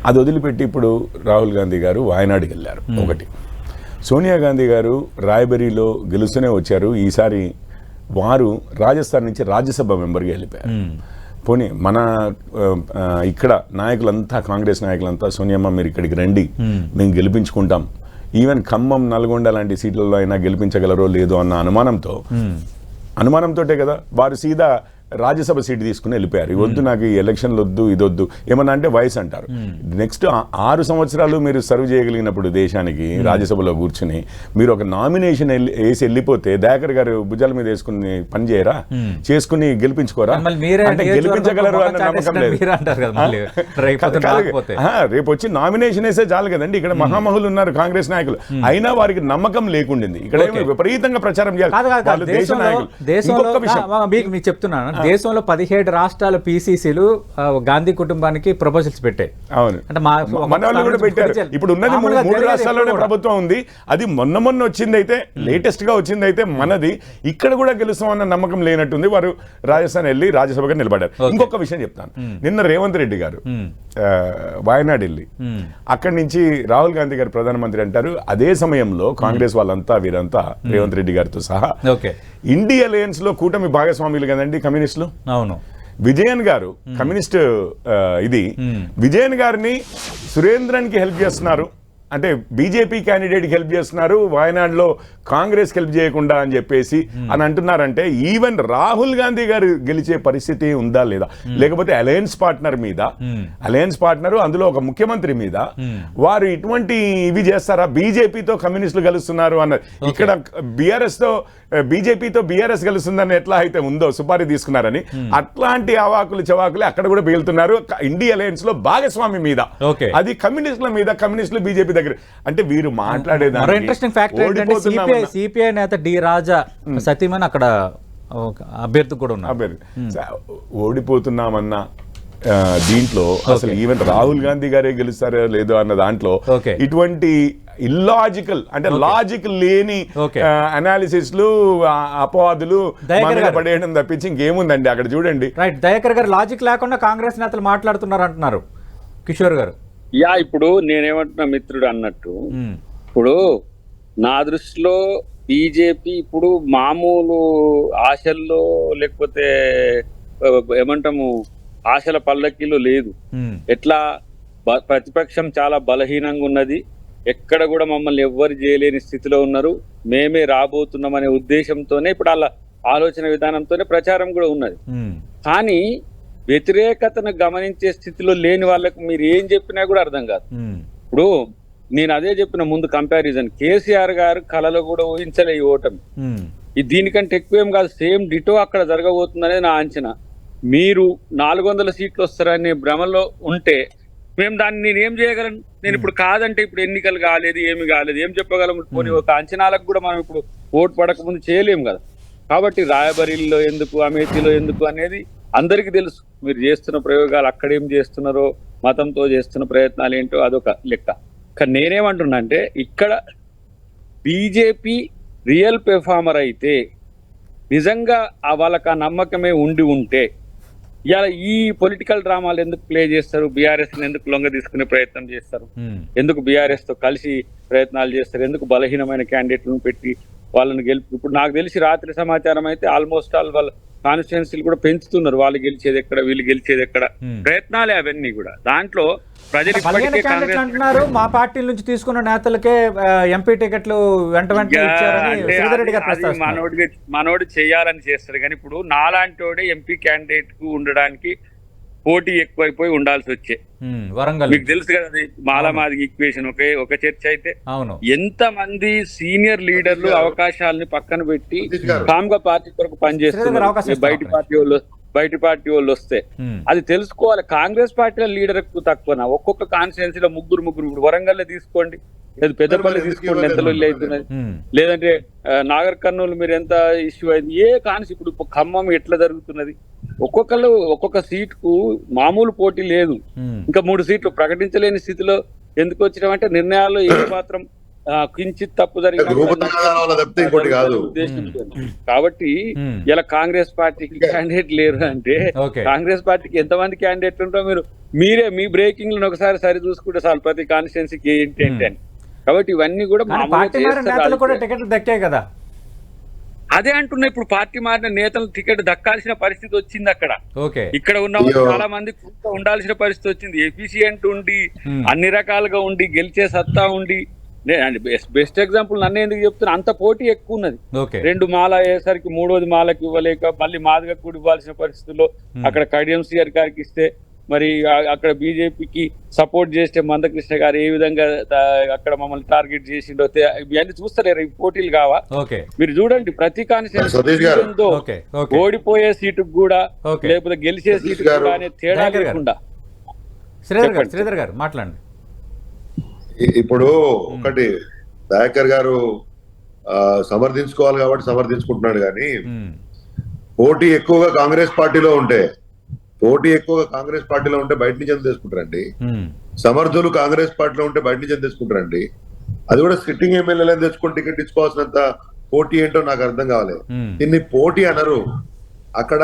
అది వదిలిపెట్టి ఇప్పుడు రాహుల్ గాంధీ గారు వాయనాడుకి వెళ్ళారు ఒకటి. సోనియా గాంధీ గారు రాయ్బరీలో గెలుస్తూనే వచ్చారు. ఈసారి వారు రాజస్థాన్ నుంచి రాజ్యసభ మెంబర్గా వెళ్ళిపోయారు. పోనీ మన ఇక్కడ నాయకులంతా, కాంగ్రెస్ నాయకులంతా, సోనియమ్మ మీరు ఇక్కడికి రండి, మేము గెలిపించుకుంటాం, ఈవెన్ ఖమ్మం, నల్గొండ లాంటి సీట్లలో అయినా గెలిపించగలరో లేదో అన్న అనుమానంతోటే కదా వారు సీదా రాజ్యసభ సీటు తీసుకుని వెళ్ళిపోయారు. వద్దు, నాకు ఈ ఎలక్షన్లు వద్దు, ఇదొద్దు, ఏమన్నా అంటే వయసు అంటారు. నెక్స్ట్ 6 సంవత్సరాలు మీరు సర్వ్ చేయగలిగినప్పుడు దేశానికి రాజ్యసభలో కూర్చుని మీరు ఒక నామినేషన్ వేసి వెళ్ళిపోతే దయాకర్ గారు భుజాల మీద వేసుకుని పని చేయరా, చేసుకుని గెలిపించుకోరా? అంటే గెలిపించగలరు అన్న నమ్మకం లేదు. రేపు వచ్చి నామినేషన్ వేసే చాలు కదండి. ఇక్కడ మహామహులు ఉన్నారు కాంగ్రెస్ నాయకులు, అయినా వారికి నమ్మకం లేకుండింది. ఇక్కడ విపరీతంగా ప్రచారం చేయాలి దేశ నాయకులు. చెప్తున్నాను, దేశంలో 17 రాష్ట్రాల పీసీసీలు గాంధీ కుటుంబానికి ప్రపోజల్స్ పెట్టాయి. అవును, అంటే మన వాళ్ళు కూడా పెట్టారు. ఇప్పుడు ఉన్నది 3 రాష్ట్రాల్లోనే ప్రభుత్వం ఉంది. అది మొన్న వచ్చింది అయితే, లేటెస్ట్ గా వచ్చింది అయితే మనది. ఇక్కడ కూడా గెలుస్తామన్న నమ్మకం లేనట్టుంది. వారు రాజస్థాన్ వెళ్ళి రాజ్యసభగా నిలబడ్డారు. ఇంకొక విషయం చెప్తాను, నిన్న రేవంత్ రెడ్డి గారు వాయనాడ్ వెళ్ళి అక్కడి నుంచి రాహుల్ గాంధీ గారు ప్రధానమంత్రి అంటారు. అదే సమయంలో కాంగ్రెస్ వాళ్ళంతా వీరంతా రేవంత్ రెడ్డి గారితో సహా ఇండి అలయన్స్ లో కూటమి భాగస్వాములు కదండి కమ్యూనిస్టులు. అవును, విజయన్ గారు కమ్యూనిస్ట్ విజయన్ గారిని సురేంద్రన్కి హెల్ప్ చేస్తున్నారు, అంటే బీజేపీ క్యాండిడేట్కి హెల్ప్ చేస్తున్నారు, వాయనాడులో కాంగ్రెస్ హెల్ప్ చేయకుండా అని చెప్పేసి అని అంటున్నారంటే ఈవెన్ రాహుల్ గాంధీ గారు గెలిచే పరిస్థితి ఉందా లేదా? లేకపోతే అలయన్స్ పార్ట్నర్ అందులో ఒక ముఖ్యమంత్రి మీద వారు ఇటువంటి ఇవి చేస్తారా? బీజేపీతో కమ్యూనిస్టులు కలుస్తున్నారు అన్నది. ఇక్కడ బీజేపీతో బీఆర్ఎస్ కలుస్తుందని ఎట్లా అయితే ఉందో సుపారీ తీసుకున్నారని, అట్లాంటి అవాకులు చవాకులు అక్కడ కూడా పేలుతున్నారు. ఇండియా అలయన్స్ లో భాగస్వామి మీద, అది కమ్యూనిస్టుల మీద, కమ్యూనిస్టులు బీజేపీ దగ్గర. అంటే వీరు మాట్లాడేదాన్ని ఇంట్రెస్టింగ్ ఫ్యాక్టర్ ఏంటంటే సిపిఐ నేత డి రాజా సతీమణి అక్కడ అభ్యర్థి కూడా ఉన్నారు. ఓడిపోతున్నామన్న దీంట్లో అసలు ఈవెన్ రాహుల్ గాంధీ గారే గెలుస్తారో లేదో అన్న దాంట్లో ఇటువంటి ఇల్లాజికల్, అంటే లాజిక్ లేని అనాలిసిస్లు, అపవాదులు పడేయడం తప్పించి ఇంకేముందండి అక్కడ? చూడండి, రైట్, దయాకర్ గారు లాజిక్ లేకుండా కాంగ్రెస్ నేతలు మాట్లాడుతున్నారు అంటున్నారు కిషోర్ గారు. ఇప్పుడు నేనేమంటున్నా మిత్రుడు అన్నట్టు, ఇప్పుడు నా దృష్టిలో బీజేపీ ఇప్పుడు మామూలు ఆశల్లో, లేకపోతే ఏమంటాము ఆశల పల్లకీలో లేదు. ఎట్లా ప్రతిపక్షం చాలా బలహీనంగా ఉన్నది, ఎక్కడ కూడా మమ్మల్ని ఎవ్వరు చేయలేని స్థితిలో ఉన్నారు, మేమే రాబోతున్నామనే ఉద్దేశంతోనే ఇప్పుడు అలా ఆలోచన విధానంతోనే ప్రచారం కూడా ఉన్నది. కానీ వ్యతిరేకతను గమనించే స్థితిలో లేని వాళ్ళకు మీరు ఏం చెప్పినా కూడా అర్థం కాదు. ఇప్పుడు నేను అదే చెప్పిన ముందు కంపారిజన్, కేసీఆర్ గారు కళలో కూడా ఊహించలే ఈ ఓటమి. దీనికంటే ఎక్కువేం కాదు, సేమ్ డిటో అక్కడ జరగబోతుందనేది నా అంచనా. మీరు 400 సీట్లు వస్తారనే భ్రమలో ఉంటే మేము దాన్ని నేనేం చేయగలను? నేను ఇప్పుడు కాదంటే ఇప్పుడు ఎన్నికలు కాలేదు, ఏమి కాలేదు, ఏం చెప్పగలం? పోనీ ఒక అంచనాలకు కూడా మనం ఇప్పుడు ఓటు పడక ముందు చేయలేము కదా. కాబట్టి రాయబరిలో ఎందుకు, అమేథీలో ఎందుకు అనేది అందరికీ తెలుసు. మీరు చేస్తున్న ప్రయోగాలు అక్కడేం చేస్తున్నారో, మతంతో చేస్తున్న ప్రయత్నాలు ఏంటో అదొక లెక్క. కానీ నేనేమంటున్నా అంటే ఇక్కడ బీజేపీ రియల్ పెర్ఫార్మర్ అయితే, నిజంగా వాళ్ళకి ఆ నమ్మకమే ఉంటే ఇలా ఈ పొలిటికల్ డ్రామాలు ఎందుకు ప్లే చేస్తారు? బీఆర్ఎస్ ఎందుకు లొంగ తీసుకునే ప్రయత్నం చేస్తారు? ఎందుకు బీఆర్ఎస్ తో కలిసి ప్రయత్నాలు చేస్తారు? ఎందుకు బలహీనమైన క్యాండిడేట్లను పెట్టి వాళ్ళని గెలుపు? ఇప్పుడు నాకు తెలిసి రాత్రి సమాచారం అయితే ఆల్మోస్ట్ ఆల్ వాళ్ళ కాన్స్టిట్యున్సీలు కూడా పెంచుతున్నారు. వాళ్ళు గెలిచేది ఎక్కడ, వీళ్ళు గెలిచేది ఎక్కడ, ప్రయత్నాలే అవన్నీ కూడా. దాంట్లో ప్రజలు ఇప్పటికే కాంగ్రెస్ అంటున్నారు మా పార్టీ నుంచి తీసుకున్న నేతలకే ఎంపీ టికెట్లు వెంట ఇచ్చారని శ్రీధర్ రెడ్డి గారు ప్రస్తావిస్తున్నారు. మనోడు చేయాలని చేస్తారు, కానీ ఇప్పుడు నాలాంటి ఎంపీ క్యాండిడేట్ కు ఉండడానికి పోటీ ఎక్కువైపోయి ఉండాల్సి వచ్చే. వరంగల్ మీకు తెలుసు కదా, అది మాలమాది ఈక్వేషన్ ఒక చర్చ అయితే ఎంత మంది సీనియర్ లీడర్లు అవకాశాలని పక్కన పెట్టి కామ్గా పార్టీ కొరకు పనిచేస్తున్నారు. బయట పార్టీ వాళ్ళు వస్తే అది తెలుసుకోవాలి. కాంగ్రెస్ పార్టీలో లీడర్ ఎక్కువ తక్కువ, ఒక్కొక్క కాన్స్టిట్యున్సీలో ముగ్గురు ఇప్పుడు వరంగల్ తీసుకోండి, లేదు పెద్దపల్లి తీసుకోండి, ఎంత లొల్లి అవుతున్నది. లేదంటే నాగర్ కర్నూలు మీరు ఎంత ఇష్యూ అయింది, ఏ కాన్స్ ఇప్పుడు ఖమ్మం ఎట్లా జరుగుతున్నది. ఒక్కొక్క సీట్ కు మామూలు పోటీ లేదు. ఇంకా 3 సీట్లు ప్రకటించలేని స్థితిలో ఎందుకు వచ్చినామంటే నిర్ణయాల్లో ఏ మాత్రం కించిత్ తప్పు జరిగింది ఉద్దేశం. కాబట్టి ఇలా కాంగ్రెస్ పార్టీకి క్యాండిడేట్ లేరు అంటే కాంగ్రెస్ పార్టీకి ఎంతమంది క్యాండిడేట్లు ఉంటారో మీరే మీ బ్రేకింగ్ లను ఒకసారి సరి చూసుకుంటే చాలు ప్రతి కాన్స్టిట్యున్సీకి ఏంటి అని. కాబట్టి ఇవన్నీ కూడా టికెట్లు దక్కాయి కదా. అదే అంటున్నా, ఇప్పుడు పార్టీ మారిన నేతలు టికెట్ దక్కాల్సిన పరిస్థితి వచ్చింది అక్కడ. ఇక్కడ ఉన్న చాలా మంది ఉండాల్సిన పరిస్థితి వచ్చింది. ఎఫిషియెంట్ ఉండి అన్ని రకాలుగా ఉండి గెలిచే సత్తా ఉండి, బెస్ట్ ఎగ్జాంపుల్ నన్ను ఎందుకు చెప్తున్నా, అంత పోటీ ఎక్కువ ఉన్నది. 2 మాల అయ్యేసరికి 3వది మాలకు ఇవ్వలేక మళ్ళీ మాదిగా కూడా ఇవ్వాల్సిన పరిస్థితుల్లో అక్కడ కడియం సిఆర్ గారికి ఇస్తే, మరి అక్కడ బీజేపీకి సపోర్ట్ చేస్తే మందకృష్ణ గారు ఏ విధంగా అక్కడ మమ్మల్ని టార్గెట్ చేసిండో ఇవన్నీ చూస్తలేరు. ఈ పోటీలు కావా? మీరు చూడండి ప్రతి కాన్స్టిట్యూన్సీ ఓడిపోయే సీటుకు కూడా లేకపోతే గెలిచే సీటు కూడా అనే తేడా లేకుండా. శ్రీధర్ గారు మాట్లాడండి. ఇప్పుడు ఒకటి దయాకర్ గారు సమర్థించుకోవాలి కాబట్టి సమర్థించుకుంటున్నాడు, కానీ పోటీ ఎక్కువగా కాంగ్రెస్ పార్టీలో ఉంటే బయట నుంచి ఎంత తీసుకుంటారండి? సమర్థులు కాంగ్రెస్ పార్టీలో ఉంటే బయట నుంచి ఎంత తీసుకుంటారండి? అది కూడా సిట్టింగ్ ఎమ్మెల్యేలను తెచ్చుకొని టికెట్ ఇచ్చుకోవాల్సినంత పోటీ ఏంటో నాకు అర్థం కావాలి. దీన్ని పోటీ అనరు, అక్కడ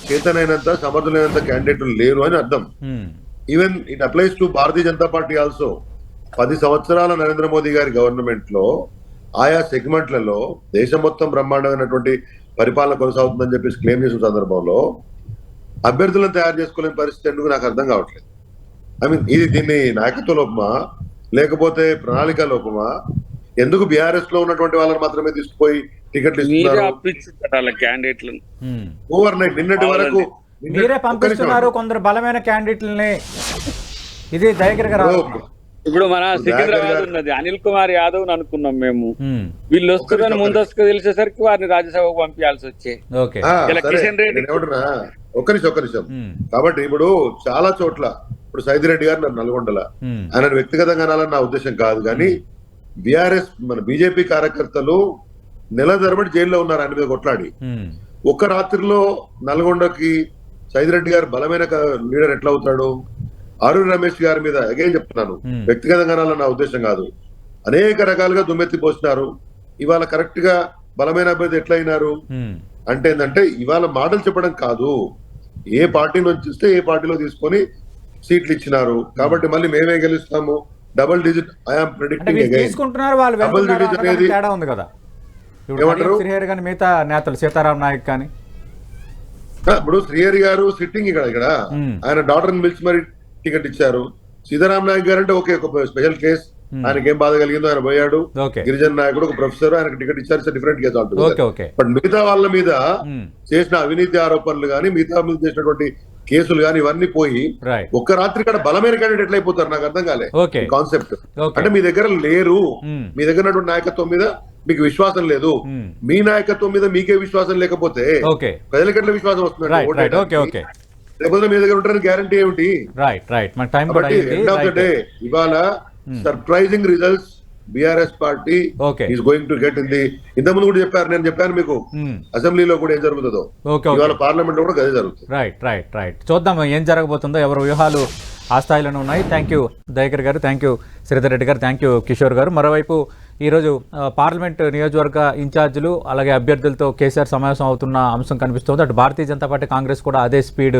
చేతనైనంత సమర్థులైనంత క్యాండిడేట్లు లేరు అని అర్థం. Even it applies to Bharatiya Janata party also. 10 సంవత్సరాల నరేంద్ర మోదీ గారి గవర్నమెంట్ లో ఆయా సెగ్మెంట్లలో దేశం మొత్తం బ్రహ్మాండమైనటువంటి పరిపాలన కొనసాగుతుందని చెప్పేసి క్లెయిమ్ చేసిన సందర్భంలో అభ్యర్థులను తయారు చేసుకోలేని పరిస్థితి ఎందుకు నాకు అర్థం కావట్లేదు. దీన్ని నాయకత్వ లోపమా లేకపోతే ప్రణాళిక లోపమా? ఎందుకు బీఆర్ఎస్ లో ఉన్నటువంటి వాళ్ళని మాత్రమే తీసుకుపోయి టికెట్లు ఇస్తున్నారు? ఓవర్ నైట్ నిన్నటి వరకు మీరే పంపిస్తున్నారు కొందరు బలమైన క్యాండిడేట్లని. ఇది దయాకర్ గారు. ఇప్పుడు మన సికింద్రాబాద్ ఉన్నది, అనిల్ కుమార్ యాదవ్ అనుకున్నాం మేము. వీళ్ళు వస్తుందని ముందస్తుగా తెలిసేసరికి వారిని రాజ్యసభకు పంపించాల్సి వచ్చే. కిషన్ రెడ్డి ఒక్క నిమిషం. కాబట్టి ఇప్పుడు చాలా చోట్ల ఇప్పుడు సైదిరెడ్డి గారు నల్గొండల, ఆయన వ్యక్తిగతంగా అనాలని నా ఉద్దేశం కాదు, కానీ బీఆర్ఎస్ మన బీజేపీ కార్యకర్తలు నెల తరబడి జైల్లో ఉన్నారు ఆయన మీద కొట్లాడి. ఒక్క రాత్రిలో నల్గొండకి సైదిరెడ్డి గారు బలమైన లీడర్ ఎట్లా అవుతాడు? అరుణ్ రమేష్ గారి మీద అగైన్ చెప్తున్నాను, వ్యక్తిగతంగా నా ఉద్దేశం కాదు, అనేక రకాలుగా దుమ్మెత్తి పోస్తున్నారు. ఇవాళ కరెక్ట్ గా బలమైన అభ్యర్థి ఎట్లా అయినారు అంటే ఏంటంటే ఇవాళ మాటలు చెప్పడం కాదు, ఏ పార్టీ నుంచి ఇస్తే ఏ పార్టీలో తీసుకొని సీట్లు ఇచ్చినారు. కాబట్టి మళ్ళీ మేమే గెలుస్తాము, double digit I'm predicting again. Double digit అనేది ఏమంటారు మిగతా నేతలు సీతారాం నాయక్ కానీ ఇప్పుడు శ్రీహరి గారు సిట్టింగ్ ఇక్కడ ఆయన డాక్టర్ని పిలిచి మరి టికెట్ ఇచ్చారు. సీతారాం నాయక్ గారు అంటే ఓకే, ఒక స్పెషల్ కేసు, ఆయనకి ఏం బాధ కలిగిందో ఆయన పోయాడు. గిరిజన నాయకుడు ఒక ప్రొఫెసర్, ఆయనకు టికెట్ ఇచ్చారు, డిఫరెంట్ కేసు అవుతుంది. బట్ మిగతా వాళ్ళ మీద చేసిన అవినీతి ఆరోపణలు కానీ మిగతా మీద చేసినటువంటి కేసులు కానీ ఇవన్నీ పోయి ఒక్క రాత్రి ఇక్కడ బలమైన క్యాండిడేట్ ఎట్లా అయిపోతారు నాకు అర్థం కాలే కాన్సెప్ట్. అంటే మీ దగ్గర లేరు, మీ దగ్గర ఉన్నటువంటి నాయకత్వం మీద మీకు విశ్వాసం లేదు. మీ నాయకత్వం మీద మీకే విశ్వాసం లేకపోతే ప్రజలకు ఎట్లా విశ్వాసం వస్తుంది? లేకపోతే మీ దగ్గర ఉంటారని గ్యారంటీ ఏమిటి? ఎండ్ ఆఫ్ ద డే ఇవాళ surprising results BRS party Okay. Is going to get in the ఇంతకుముందు కూడా చెప్పారు, నేను చెప్పాను మీకు అసెంబ్లీలో కూడా ఏం జరుగుతుందో, ఓకే ఇవాళ పార్లమెంట్ లో కూడా గదే జరుగుతుంది. రైట్ చూద్దాం ఏం జరగబోతుందో, ఎవరి వ్యూహాలు ఆ స్థాయిలోనే ఉన్నాయి. థ్యాంక్ యూ దయాకర్ గారు, థ్యాంక్ యూ శ్రీధర్ రెడ్డి గారు, థ్యాంక్ యూ కిషోర్ గారు. మరోవైపు ఈరోజు పార్లమెంట్ నియోజకవర్గ ఇన్ఛార్జీలు అలాగే అభ్యర్థులతో కేసీఆర్ సమావేశం అవుతున్న అంశం కనిపిస్తుంది. అటు భారతీయ జనతా పార్టీ, కాంగ్రెస్ కూడా అదే స్పీడ్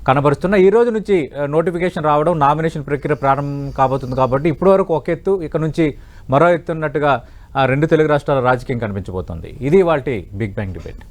కనబరుస్తున్న. ఈ రోజు నుంచి నోటిఫికేషన్ రావడం, నామినేషన్ ప్రక్రియ ప్రారంభం కాబోతుంది. కాబట్టి ఇప్పటి వరకు ఒక ఎత్తు, ఇక నుంచి మరో ఎత్తున్నట్టుగా రెండు తెలుగు రాష్ట్రాల రాజకీయం కనిపించబోతోంది. ఇది వాటి బిగ్ బ్యాంగ్ డిబేట్.